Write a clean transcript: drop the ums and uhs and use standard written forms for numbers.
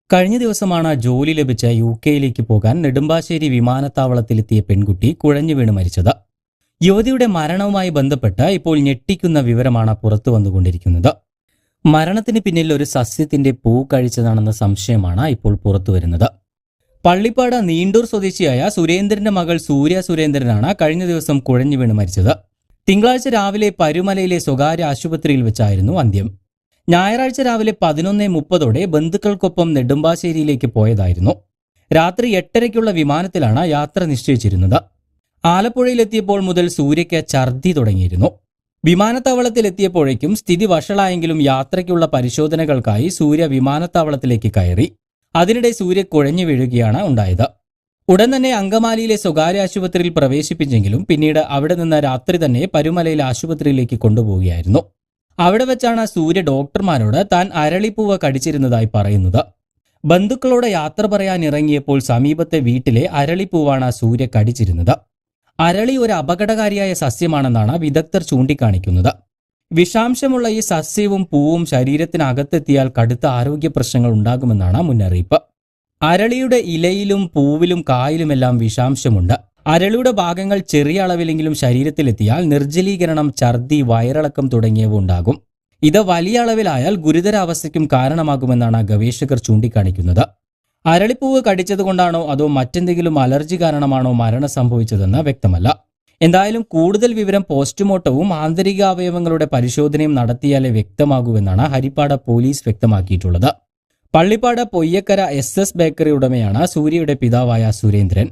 കഴിഞ്ഞ ദിവസമാണ് ജോലി ലഭിച്ച UK പോകാൻ നെടുമ്പാശ്ശേരി വിമാനത്താവളത്തിലെത്തിയ പെൺകുട്ടി കുഴഞ്ഞു വീണ് മരിച്ചത്. യുവതിയുടെ മരണവുമായി ബന്ധപ്പെട്ട് ഇപ്പോൾ ഞെട്ടിക്കുന്ന വിവരമാണ് പുറത്തു വന്നുകൊണ്ടിരിക്കുന്നത്. മരണത്തിന് പിന്നിൽ ഒരു സസ്യത്തിന്റെ പൂ കഴിച്ചതാണെന്ന സംശയമാണ് ഇപ്പോൾ പുറത്തുവരുന്നത്. പള്ളിപ്പാട് നീണ്ടൂർ സ്വദേശിയായ സുരേന്ദ്രന്റെ മകൾ സൂര്യ സുരേന്ദ്രനാണ് കഴിഞ്ഞ ദിവസം കുഴഞ്ഞു വീണ് മരിച്ചത്. തിങ്കളാഴ്ച രാവിലെ പരുമലയിലെ സ്വകാര്യ ആശുപത്രിയിൽ വെച്ചായിരുന്നു അന്ത്യം. ഞായറാഴ്ച രാവിലെ 11:30 ബന്ധുക്കൾക്കൊപ്പം നെടുമ്പാശ്ശേരിയിലേക്ക് പോയതായിരുന്നു. രാത്രി 8:30 വിമാനത്തിലാണ് യാത്ര നിശ്ചയിച്ചിരുന്നത്. ആലപ്പുഴയിലെത്തിയപ്പോൾ മുതൽ സൂര്യയ്ക്ക് ഛർദി തുടങ്ങിയിരുന്നു. വിമാനത്താവളത്തിലെത്തിയപ്പോഴേക്കും സ്ഥിതി വഷളായെങ്കിലും യാത്രയ്ക്കുള്ള പരിശോധനകൾക്കായി സൂര്യ വിമാനത്താവളത്തിലേക്ക് കയറി. അതിനിടെ സൂര്യ കുഴഞ്ഞു വീഴുകയാണ് ഉണ്ടായത്. ഉടൻ തന്നെ അങ്കമാലിയിലെ സ്വകാര്യ ആശുപത്രിയിൽ പ്രവേശിപ്പിച്ചെങ്കിലും പിന്നീട് അവിടെ നിന്ന് രാത്രി തന്നെ പരുമലയിലെ ആശുപത്രിയിലേക്ക് കൊണ്ടുപോവുകയായിരുന്നു. അവിടെ വെച്ചാണ് സൂര്യ ഡോക്ടർമാരോട് താൻ അരളിപ്പൂവ് കടിച്ചിരുന്നതായി പറയുന്നത്. ബന്ധുക്കളോട് യാത്ര പറയാൻ ഇറങ്ങിയപ്പോൾ സമീപത്തെ വീട്ടിലെ അരളിപ്പൂവാണ് സൂര്യ കടിച്ചിരുന്നത്. അരളി ഒരു അപകടകാരിയായ സസ്യമാണെന്നാണ് വിദഗ്ധർ ചൂണ്ടിക്കാണിക്കുന്നത്. വിഷാംശമുള്ള ഈ സസ്യവും പൂവും ശരീരത്തിനകത്തെത്തിയാൽ കടുത്ത ആരോഗ്യ പ്രശ്നങ്ങൾ ഉണ്ടാകുമെന്നാണ് മുന്നറിയിപ്പ്. അരളിയുടെ ഇലയിലും പൂവിലും കായിലുമെല്ലാം വിഷാംശമുണ്ട്. അരളിയുടെ ഭാഗങ്ങൾ ചെറിയ അളവിലെങ്കിലും ശരീരത്തിലെത്തിയാൽ നിർജ്ജലീകരണം, ഛർദി, വയറിളക്കം തുടങ്ങിയവ ഉണ്ടാകും. ഇത് വലിയ അളവിലായാൽ ഗുരുതരാവസ്ഥയ്ക്കും കാരണമാകുമെന്നാണ് ഗവേഷകർ ചൂണ്ടിക്കാണിക്കുന്നത്. അരളിപ്പൂവ് കടിച്ചതുകൊണ്ടാണോ അതോ മറ്റെന്തെങ്കിലും അലർജി കാരണമാണോ മരണം സംഭവിച്ചതെന്ന് വ്യക്തമല്ല. എന്തായാലും കൂടുതൽ വിവരം പോസ്റ്റ്മോർട്ടവും ആന്തരിക അവയവങ്ങളുടെ പരിശോധനയും നടത്തിയാലേ വ്യക്തമാകൂവെന്നാണ് ഹരിപ്പാട് പോലീസ് വ്യക്തമാക്കിയിട്ടുള്ളത്. പള്ളിപ്പാട് പൊയ്യക്കര SS ബേക്കറി ഉടമയാണ് സൂര്യയുടെ പിതാവായ സുരേന്ദ്രൻ.